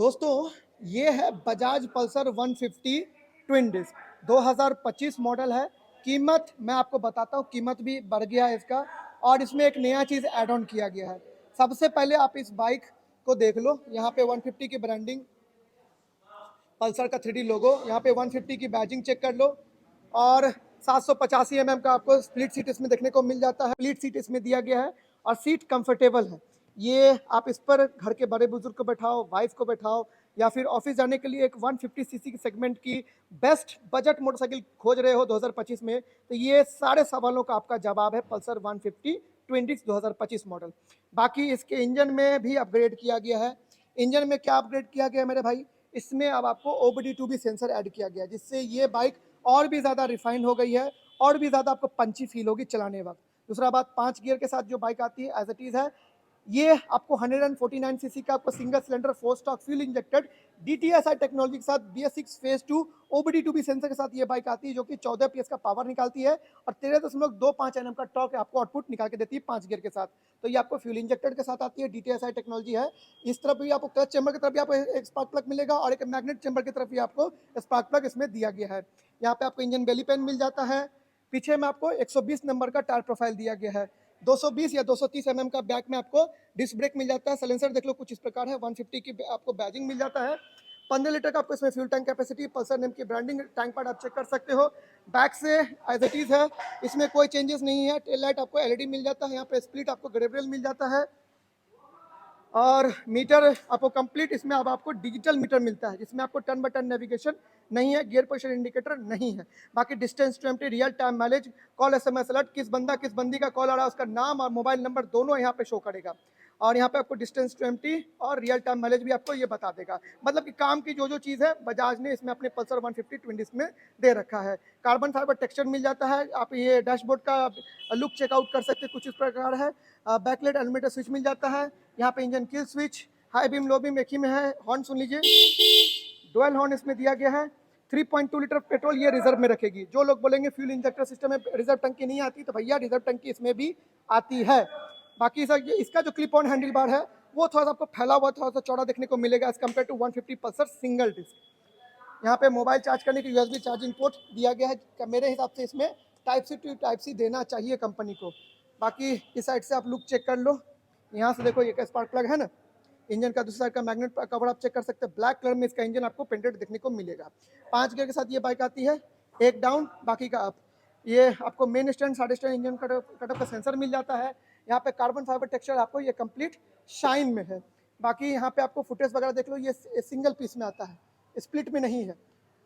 दोस्तों, ये है Bajaj Pulsar 150 twin disc 2025 model है। कीमत मैं आपको बताता हूँ, कीमत भी बढ़ गया है इसका और इसमें एक नया चीज़ ऐड ऑन किया गया है। सबसे पहले आप इस बाइक को देख लो, यहाँ पे 150 की ब्रांडिंग, पल्सर का 3D लोगो, यहाँ पे 150 की बैजिंग चेक कर लो और 785 mm का आपको स्प्लिट सीट इसमें देखने को मिल जाता है। स्प्लिट सीट इसमें दिया गया है और सीट कंफर्टेबल है। ये आप इस पर घर के बड़े बुजुर्ग को बैठाओ, वाइफ को बैठाओ या फिर ऑफिस जाने के लिए एक 150 सीसी की सेगमेंट की बेस्ट बजट मोटरसाइकिल खोज रहे हो 2025 में, तो ये सारे सवालों का आपका जवाब है पल्सर 150 ट्विन-डिस्क 2025 मॉडल। बाकी इसके इंजन में भी अपग्रेड किया गया है। इंजन में क्या अपग्रेड किया गया है मेरे भाई? इसमें अब आपको OBD2B सेंसर ऐड किया गया है, जिससे ये बाइक और भी ज़्यादा रिफाइंड हो गई है और भी ज़्यादा आपको पंची फील होगी चलाने वक्त। दूसरा बात, 5 गियर के साथ जो बाइक आती है एज इट इज़ है। ये आपको 149 सीसी का आपको single cylinder 4 stock fuel injected DTSI technology के साथ BS6 फेज 2 OBD2B सेंसर के साथ ये बाइक आती है, जो कि 14 PS का पावर निकालती है और 13.25 Nm का टॉर्क आपको आउटपुट निकाल के देती है 5 गियर के साथ। तो ये आपको फ्यूल इंजेक्टेड के साथ आती है, DTSI टेक्नोलॉजी है। इस तरफ भी आपको क्लच चैम्बर की तरफ भी आपको एक स्पार्क प्लग मिलेगा और एक मैग्नेट चैम्बर की तरफ भी आपको स्पार्क प्लग इसमें दिया गया है। यहाँ पे आपको इंजन बेली पेन मिल जाता है। पीछे में आपको 120 नंबर का टायर प्रोफाइल दिया गया है। 220 या 230 mm का बैक में आपको डिस्क ब्रेक मिल जाता है। साइलेंसर देख लो कुछ इस प्रकार है। 150 की आपको बैजिंग मिल जाता है। 15 लीटर का आपको इसमें fuel tank capacity, Pulsar name की ब्रांडिंग, टैंक पैड आप चेक कर सकते हो। बैक से एज इट इज़ है, इसमें कोई चेंजेस नहीं है। टेल लाइट आपको LED मिल जाता है। यहाँ पे स्प्लिट आपको ग्रेवियल मिल जाता है और मीटर आपको कंप्लीट इसमें अब आपको डिजिटल मीटर मिलता है, जिसमें आपको टर्न बाय टर्न नेविगेशन नहीं है, गियर पोजीशन इंडिकेटर नहीं है। बाकी distance to empty, real time mileage, call SMS alert, किस बंदी का कॉल आ रहा है उसका नाम और मोबाइल नंबर दोनों यहाँ पे शो करेगा। और यहाँ पे आपको डिस्टेंस टू एम्प्टी और रियल टाइम माइलेज भी आपको ये बता देगा। मतलब कि काम की जो चीज़ है बजाज ने इसमें अपने पल्सर 150 ट्विन डिस्क में दे रखा है। कार्बन फाइबर टेक्सचर मिल जाता है। आप ये डैशबोर्ड का लुक चेकआउट कर सकते हैं, कुछ इस प्रकार है। बैकलाइट एलिमेंटर स्विच मिल जाता है। यहाँ पे engine kill switch, high beam low beam एक ही में है। हॉर्न सुन लीजिए, डुअल हॉर्न इसमें दिया गया है। 3.2 लीटर पेट्रोल ये रिजर्व में रखेगी। जो लोग बोलेंगे फ्यूल इंजेक्टर सिस्टम में रिजर्व टंकी नहीं आती, तो भैया रिजर्व टंकी इसमें भी आती है। बाकी सर इसका जो क्लिप ऑन हैंडल बार है वो थोड़ा सा आपको फैला हुआ, थोड़ा सा चौड़ा देखने को मिलेगा as compare to 150 Pulsar single disc. यहाँ पे मोबाइल चार्ज करने की USB चार्जिंग पोर्ट दिया गया है। मेरे हिसाब से इसमें type C to type C देना चाहिए कंपनी को। बाकी इस साइड से आप लुक चेक कर लो। यहाँ से देखो, ये स्पार्क प्लग है ना। इंजन का दूसरी साइड का मैग्नेट कवर आप चेक कर सकते हैं। ब्लैक कलर में इसका इंजन आपको पेंटेड देखने को मिलेगा। 5 गियर के साथ ये बाइक आती है, एक डाउन बाकी का अप। ये आपको main stand, side stand, engine cutoff का सेंसर मिल जाता है। यहाँ पे कार्बन फाइबर टेक्सचर आपको ये कंप्लीट शाइन में है। बाकी यहाँ पे आपको फुटेज वगैरह देख लो, ये सिंगल पीस में आता है, स्प्लिट में नहीं है।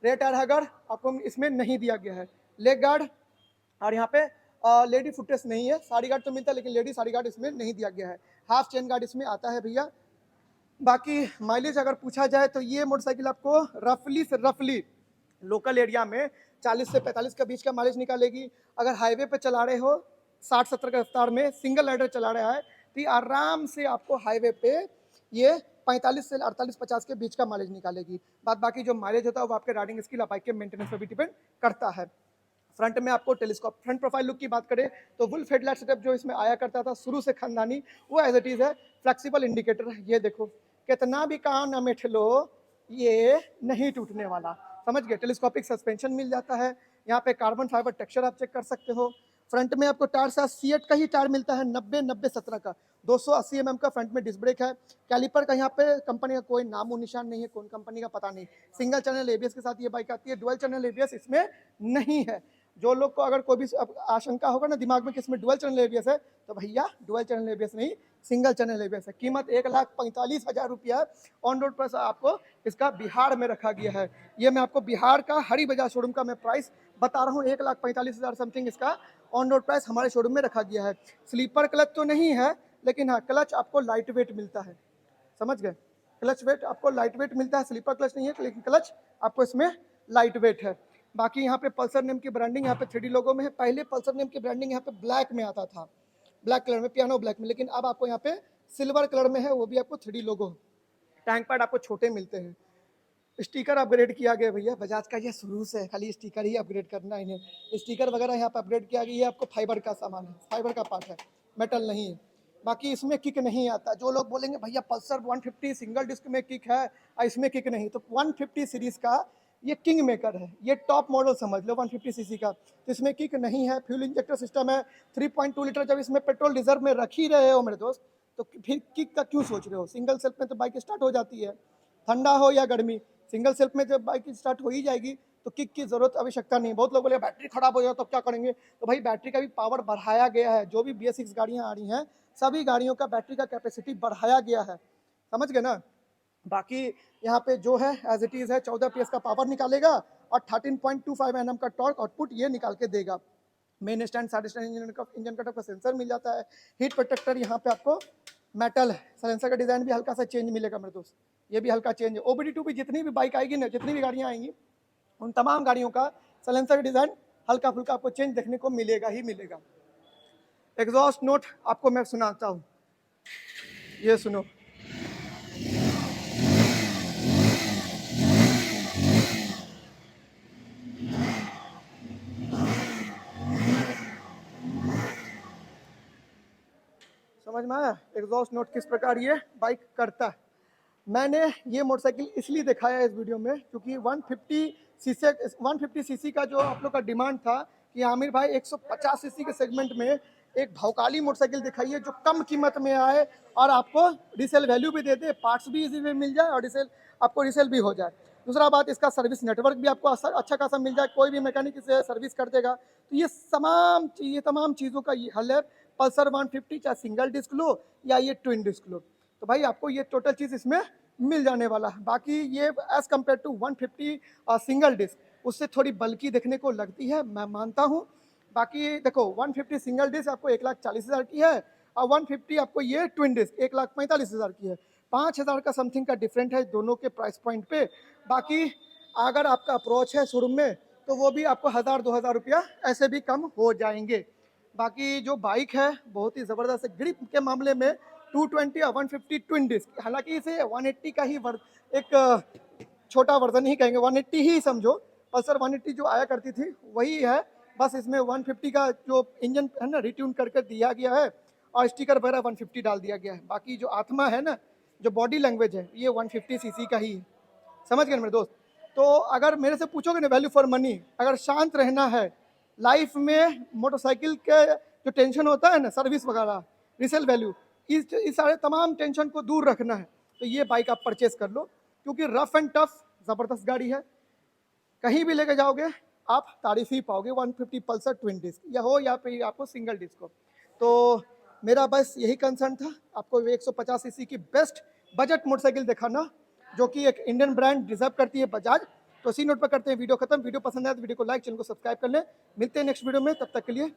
रेयर टायर हैगर आपको इसमें नहीं दिया गया है। लेग गार्ड और यहाँ पे लेडी फुटेज नहीं है। साड़ी गार्ड तो मिलता है लेकिन लेडी साड़ी गार्ड इसमें नहीं दिया गया है। हाफ चेन गार्ड इसमें आता है भैया। बाकी माइलेज अगर पूछा जाए तो ये मोटरसाइकिल आपको रफली लोकल एरिया में 40 से 45 के बीच का माइलेज निकालेगी। अगर हाईवे पे चला रहे हो 60-70 के रफ्तार में, सिंगल राइडर चला रहा है, तो ये आराम से आपको हाईवे पे ये 45 से 48-50 के बीच का माइलेज निकालेगी। बाकी जो माइलेज होता है वो आपके राइडिंग स्किल और बाइक के मेंटेनेंस पर भी डिपेंड करता है। फ्रंट में आपको टेलीस्कोप, फ्रंट प्रोफाइल लुक की बात करें तो वुल्फ हेडलाइट सेटअप जो इसमें आया करता था शुरू से खानदानी, वो एज इट इज़ है। फ्लेक्सिबल इंडिकेटर, ये देखो कितना भी काम न मेठ लो, ये नहीं टूटने वाला, समझ गए। टेलीस्कोपिक सस्पेंशन मिल जाता है। यहाँ पे कार्बन फाइबर टेक्सचर आप चेक कर सकते हो। फ्रंट में आपको टायर साथ सीएट का ही टायर मिलता है, 90-90-17 का। 280 mm का फ्रंट में डिस्क ब्रेक है। कैलिपर का यहाँ पे कंपनी का कोई नामो निशान नहीं है, कौन कंपनी का पता नहीं। सिंगल चैनल ABS के साथ ये बाइक आती है, डुअल चैनल ABS इसमें नहीं है। जो लोग को अगर कोई भी आशंका होगा ना दिमाग में कि इसमें डुअल चैनल ABS है, तो भैया डुअल चैनल ABS नहीं, सिंगल चैनल ABS है। कीमत 1,45,000 रुपया ऑन रोड पर आपको इसका बिहार में रखा गया है। ये मैं आपको बिहार का हरी बाजार शोरूम का मैं प्राइस बता रहा हूँ, 1,45,000 समथिंग इसका ऑन रोड प्राइस हमारे शोरूम में रखा गया है। स्लीपर क्लच तो नहीं है, लेकिन हाँ क्लच आपको लाइट वेट मिलता है, समझ गए। क्लच वेट आपको लाइट वेट मिलता है। स्लीपर क्लच नहीं है लेकिन क्लच आपको इसमें लाइट वेट है। बाकी यहाँ पे पल्सर नेम की ब्रांडिंग यहाँ पे 3D लोगो में है। पहले पल्सर नेम की ब्रांडिंग यहाँ पे ब्लैक में आता था, ब्लैक कलर में, पियानो ब्लैक में, लेकिन अब आपको यहाँ पे सिल्वर कलर में है, वो भी आपको 3D लोगो। टैंक पैड आपको छोटे मिलते हैं। स्टिकर अपग्रेड किया गया भैया, बजाज का ये शुरू से खाली स्टिकर ही अपग्रेड करना है इन्हें। स्टिकर वगैरह यहाँ पे अपग्रेड किया गया। ये आपको फाइबर का सामान है, फाइबर का पार्ट है, मेटल नहीं है। बाकी इसमें किक नहीं आता। जो लोग बोलेंगे भैया पल्सर 150 सिंगल डिस्क में किक है और इसमें किक नहीं, तो 150 सीरीज का ये किंग मेकर है, ये टॉप मॉडल समझ लो 150 सीसी का। तो इसमें किक नहीं है, फ्यूल इंजेक्टर सिस्टम है, 3.2 लीटर। जब इसमें पेट्रोल रिजर्व में रख ही रहे हो मेरे दोस्त, तो फिर किक का क्यों सोच रहे हो? सिंगल सेल्फ में तो बाइक स्टार्ट हो जाती है, ठंडा हो या गर्मी, सिंगल सेल्फ में जब बाइक स्टार्ट हो ही जाएगी तो किक की जरूरत आवश्यकता नहीं। बहुत लोग बोले बैटरी खराब हो जाए तो क्या करेंगे, तो भाई बैटरी का भी पावर बढ़ाया गया है। जो भी BS6 गाड़ियाँ आ रही हैं, सभी गाड़ियों का बैटरी का कैपेसिटी बढ़ाया गया है, समझ गए ना। बाकी यहाँ पे जो है एज इट इज़ है, 14 PS का पावर निकालेगा और 13.25 Nm का टॉर्क आउटपुट ये निकाल के देगा। Main stand, side stand, engine cut off का सेंसर मिल जाता है। हीट प्रोटेक्टर यहाँ पे आपको मेटल है। साइलेंसर का डिज़ाइन भी हल्का सा चेंज मिलेगा मेरे दोस्त, ये भी हल्का चेंज है। OBD2 भी जितनी भी बाइक आएगी ना, जितनी भी गाड़ियाँ आएंगी, उन तमाम गाड़ियों का साइलेंसर का डिज़ाइन हल्का फुल्का आपको चेंज देखने को मिलेगा ही मिलेगा। एग्जॉस्ट नोट आपको मैं सुनाता हूँ, ये सुनो। समझ में आया एग्जॉस्ट नोट किस प्रकार ये बाइक करता है। मैंने ये मोटरसाइकिल इसलिए दिखाया इस वीडियो में क्योंकि 150 सीसी का जो आप लोग का डिमांड था कि आमिर भाई 150 सीसी के सेगमेंट में एक भौकाली मोटरसाइकिल दिखाइए जो कम कीमत में आए और आपको रीसेल वैल्यू भी दे दे, पार्ट्स भी इजी में मिल जाए और रीसेल भी हो जाए। दूसरा बात, इसका सर्विस नेटवर्क भी आपको अच्छा खासा मिल जाए, कोई भी मैकेनिक इसे सर्विस कर देगा। तो ये तमाम चीज़ों का ये हल है पल्सर 150, चाहे सिंगल डिस्क लो या ये ट्विन डिस्क लो, तो भाई आपको ये टोटल चीज़ इसमें मिल जाने वाला है। बाकी ये as compare to 150 single disc उससे थोड़ी बल्कि देखने को लगती है, मैं मानता हूँ। बाकी देखो 150 सिंगल डिस्क आपको 1,40,000 की है और 150 आपको ये ट्विन डिस्क 1,45,000 की है। 5,000 का समथिंग का डिफरेंट है दोनों के प्राइस पॉइंट पे। बाकी अगर आपका अप्रोच है शोरूम में तो वो भी आपको 1,000-2,000 रुपया ऐसे भी कम हो जाएंगे। बाकी जो बाइक है बहुत ही ज़बरदस्त है। ग्रिप के मामले में 220 और 150 ट्विन डिस्क, हालांकि इसे 180 का ही एक छोटा वर्जन ही कहेंगे, 180 ही समझो। पल्सर 180 जो आया करती थी वही है, बस इसमें 150 का जो इंजन है ना रिट्यून करके दिया गया है और स्टिकर वगैरह 150 डाल दिया गया है। बाकी जो आत्मा है ना, जो बॉडी लैंग्वेज है, ये 150 सीसी का ही है, समझ गए मेरे दोस्त। तो अगर मेरे से पूछोगे ना वैल्यू फॉर मनी, अगर शांत रहना है लाइफ में, मोटरसाइकिल के जो टेंशन होता है ना, सर्विस वगैरह, रीसेल वैल्यू, इस सारे तमाम टेंशन को दूर रखना है तो ये बाइक आप परचेस कर लो, क्योंकि रफ एंड टफ ज़बरदस्त गाड़ी है। कहीं भी लेके जाओगे आप तारीफ ही पाओगे, 150 पल्सर ट्विन डिस्क या हो या फिर आपको सिंगल डिस्क हो। तो मेरा बस यही कंसर्न था, आपको 150 सीसी की बेस्ट बजट मोटरसाइकिल दिखाना जो कि एक इंडियन ब्रांड डिजर्व करती है, बजाज। तो इसी नोट पर करते हैं वीडियो खत्म। वीडियो पसंद आया तो वीडियो को लाइक, चैनल को सब्सक्राइब कर लें। मिलते हैं नेक्स्ट वीडियो में, तब तक के लिए